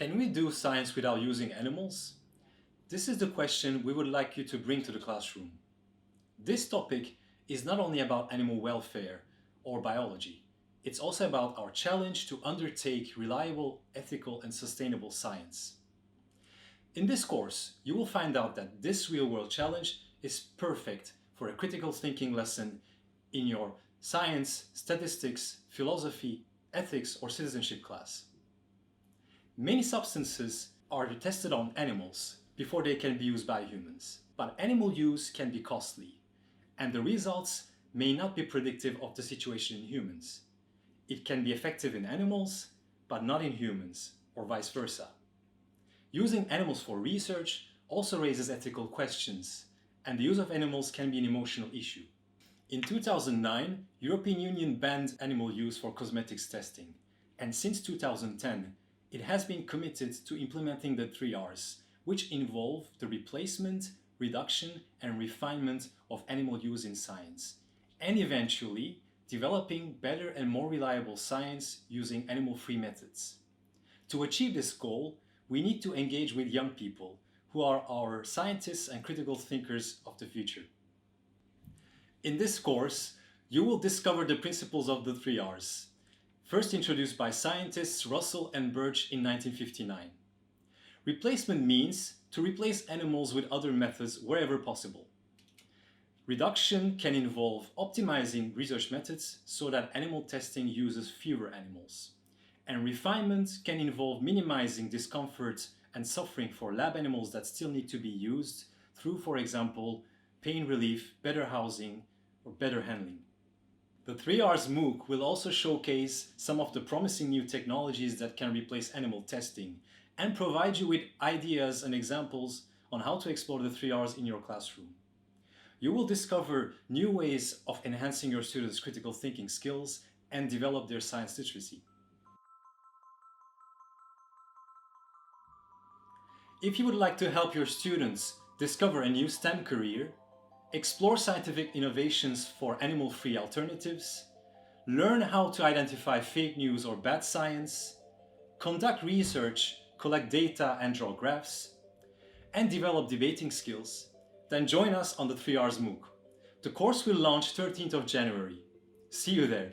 Can we do science without using animals? This is the question we would like you to bring to the classroom. This topic is not only about animal welfare or biology, it's also about our challenge to undertake reliable, ethical and sustainable science. In this course, you will find out that this real-world challenge is perfect for a critical thinking lesson in your science, statistics, philosophy, ethics or citizenship class. Many substances are tested on animals before they can be used by humans, but animal use can be costly, and the results may not be predictive of the situation in humans. It can be effective in animals, but not in humans, or vice versa. Using animals for research also raises ethical questions, and the use of animals can be an emotional issue. In 2009, European Union banned animal use for cosmetics testing, and since 2010, it has been committed to implementing the 3 Rs, which involve the replacement, reduction and refinement of animal use in science, and eventually developing better and more reliable science using animal-free methods. To achieve this goal, we need to engage with young people who are our scientists and critical thinkers of the future. In this course, you will discover the principles of the 3 Rs, first introduced by scientists Russell and Birch in 1959. Replacement means to replace animals with other methods wherever possible. Reduction can involve optimizing research methods so that animal testing uses fewer animals. And refinement can involve minimizing discomfort and suffering for lab animals that still need to be used through, for example, pain relief, better housing, or better handling. The 3 Rs MOOC will also showcase some of the promising new technologies that can replace animal testing and provide you with ideas and examples on how to explore the 3 Rs in your classroom. You will discover new ways of enhancing your students' critical thinking skills and develop their science literacy. If you would like to help your students discover a new STEM career, explore scientific innovations for animal-free alternatives, learn how to identify fake news or bad science, conduct research, collect data and draw graphs, and develop debating skills, then join us on the 3 Rs MOOC. The course will launch 13th of January. See you there!